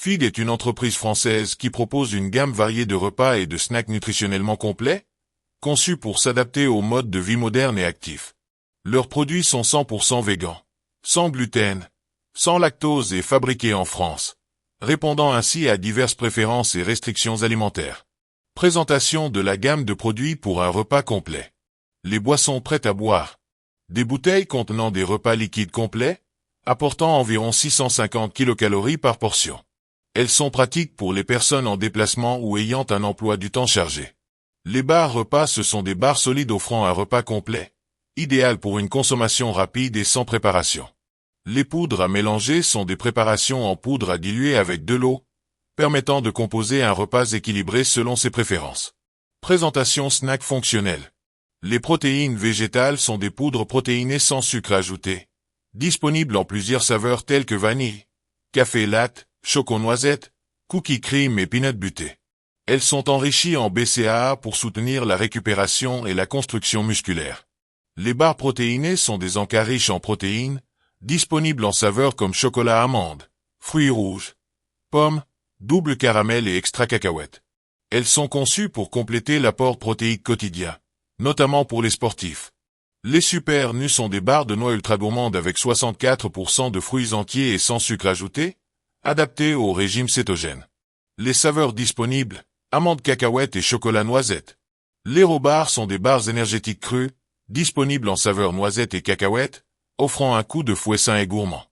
Feed est une entreprise française qui propose une gamme variée de repas et de snacks nutritionnellement complets, conçus pour s'adapter au mode de vie moderne et actif. Leurs produits sont 100% végans, sans gluten, sans lactose et fabriqués en France, répondant ainsi à diverses préférences et restrictions alimentaires. Présentation de la gamme de produits pour un repas complet. Les boissons prêtes à boire. Des bouteilles contenant des repas liquides complets, apportant environ 650 kcal par portion. Elles sont pratiques pour les personnes en déplacement ou ayant un emploi du temps chargé. Les barres repas, ce sont des barres solides offrant un repas complet, idéal pour une consommation rapide et sans préparation. Les poudres à mélanger sont des préparations en poudre à diluer avec de l'eau, permettant de composer un repas équilibré selon ses préférences. Présentation snack fonctionnel. Les protéines végétales sont des poudres protéinées sans sucre ajouté, disponibles en plusieurs saveurs telles que vanille, café latte, choco-noisette, cookie cream et peanut butter. Elles sont enrichies en BCAA pour soutenir la récupération et la construction musculaire. Les barres protéinées sont des encas riches en protéines, disponibles en saveurs comme chocolat amande, fruits rouges, pommes, double caramel et extra cacahuète. Elles sont conçues pour compléter l'apport protéique quotidien, notamment pour les sportifs. Les super nus sont des barres de noix ultra gourmandes avec 64% de fruits entiers et sans sucre ajouté, adaptées au régime cétogène. Les saveurs disponibles, amandes cacahuètes et chocolat noisette. Les Robars sont des barres énergétiques crues, disponibles en saveur noisette et cacahuète, offrant un coup de fouet sain et gourmand.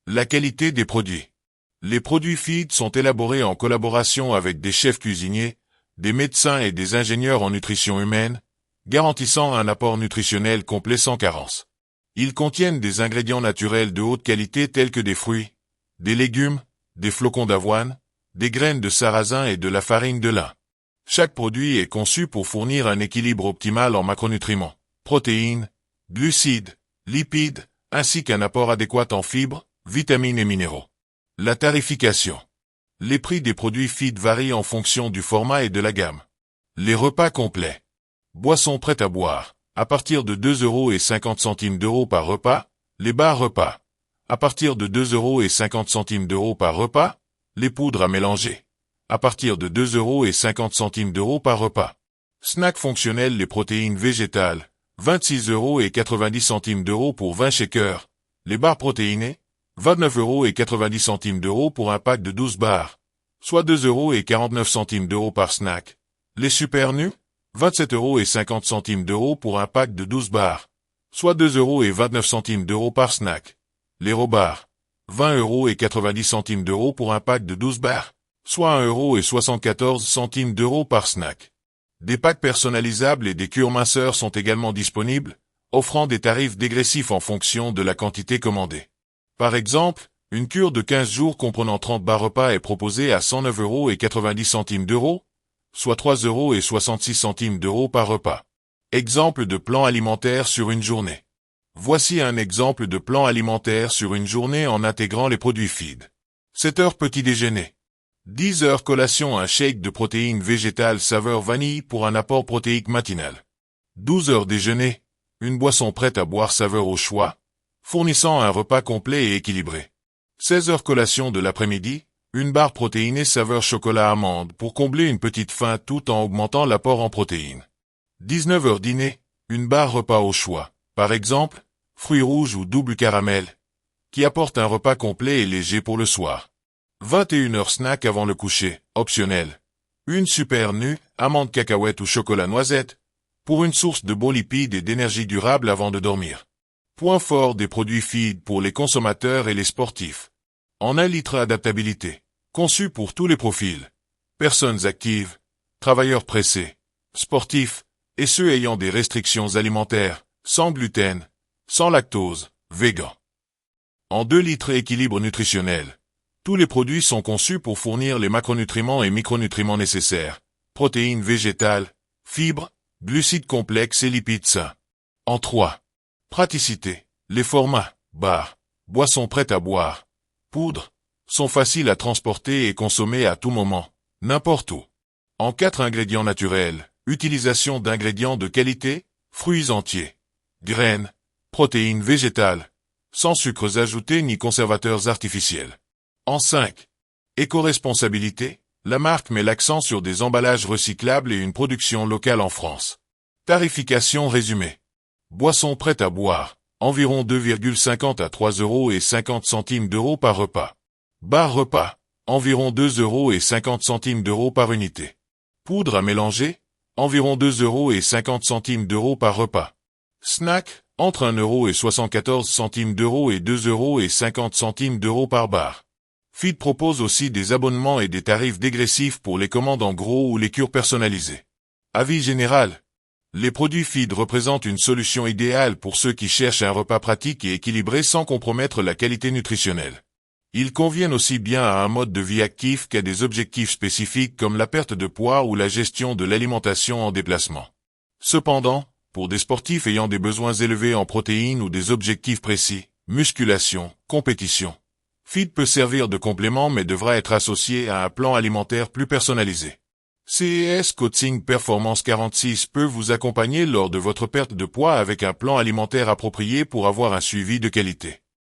La qualité des produits. Les produits Feed sont élaborés en collaboration avec des chefs cuisiniers, des médecins et des ingénieurs en nutrition humaine, garantissant un apport nutritionnel complet sans carence. Ils contiennent des ingrédients naturels de haute qualité tels que des fruits, des légumes, des flocons d'avoine, des graines de sarrasin et de la farine de lin. Chaque produit est conçu pour fournir un équilibre optimal en macronutriments, protéines, glucides, lipides, ainsi qu'un apport adéquat en fibres, vitamines et minéraux. La tarification. Les prix des produits Feed varient en fonction du format et de la gamme. Les repas complets. Boissons prêtes à boire, à partir de 2,50 € par repas. Les barres repas, à partir de 2,50 € par repas. Les poudres à mélanger, à partir de 2,50 € par repas. Snack fonctionnel. Les protéines végétales, 26,90 € pour 20 shakers. Les barres protéinées, 29,90 € pour un pack de 12 barres, soit 2,49 € par snack. Les super nus, 27,50 € pour un pack de 12 barres, soit 2,29 € par snack. Les Robars, 20,90 € pour un pack de 12 barres, soit 1,74 € par snack. Des packs personnalisables et des cures minceurs sont également disponibles, offrant des tarifs dégressifs en fonction de la quantité commandée. Par exemple, une cure de 15 jours comprenant 30 barres repas est proposée à 109,90 €, soit 3,66 € par repas. Exemple de plan alimentaire sur une journée. Voici un exemple de plan alimentaire sur une journée en intégrant les produits Feed. 7 heures petit déjeuner. 10 heures collation, un shake de protéines végétales saveur vanille pour un apport protéique matinal. 12 heures déjeuner. Une boisson prête à boire saveur au choix, fournissant un repas complet et équilibré. 16 heures collation de l'après-midi. Une barre protéinée saveur chocolat amande pour combler une petite faim tout en augmentant l'apport en protéines. 19 heures dîner. Une barre repas au choix. Par exemple, fruits rouges ou double caramel, qui apporte un repas complet et léger pour le soir. 21 heures snack avant le coucher, optionnel. Une super nue, amande cacahuète ou chocolat noisette, pour une source de bons lipides et d'énergie durable avant de dormir. Point fort des produits Feed pour les consommateurs et les sportifs. En 1 litre adaptabilité, conçu pour tous les profils. Personnes actives, travailleurs pressés, sportifs, et ceux ayant des restrictions alimentaires, sans gluten, sans lactose, végan. En 2 litres équilibre nutritionnel. Tous les produits sont conçus pour fournir les macronutriments et micronutriments nécessaires, protéines végétales, fibres, glucides complexes et lipides sains. En 3. Praticité. Les formats, barres, boissons prêtes à boire, poudre, sont faciles à transporter et consommer à tout moment, n'importe où. En 4 ingrédients naturels, utilisation d'ingrédients de qualité, fruits entiers, graines, protéines végétales, sans sucres ajoutés ni conservateurs artificiels. En 5. Éco-responsabilité, la marque met l'accent sur des emballages recyclables et une production locale en France. Tarification résumée. Boisson prête à boire, environ 2,50 à 3,50 € par repas. Bar repas, environ 2,50 € par unité. Poudre à mélanger, environ 2,50 € par repas. Snack, entre 1,74 € et 2,50 € par bar. Feed propose aussi des abonnements et des tarifs dégressifs pour les commandes en gros ou les cures personnalisées. Avis général. Les produits Feed représentent une solution idéale pour ceux qui cherchent un repas pratique et équilibré sans compromettre la qualité nutritionnelle. Ils conviennent aussi bien à un mode de vie actif qu'à des objectifs spécifiques comme la perte de poids ou la gestion de l'alimentation en déplacement. Cependant, pour des sportifs ayant des besoins élevés en protéines ou des objectifs précis, musculation, compétition, Feed peut servir de complément mais devra être associé à un plan alimentaire plus personnalisé. CES Coaching Performance 46 peut vous accompagner lors de votre perte de poids avec un plan alimentaire approprié pour avoir un suivi de qualité.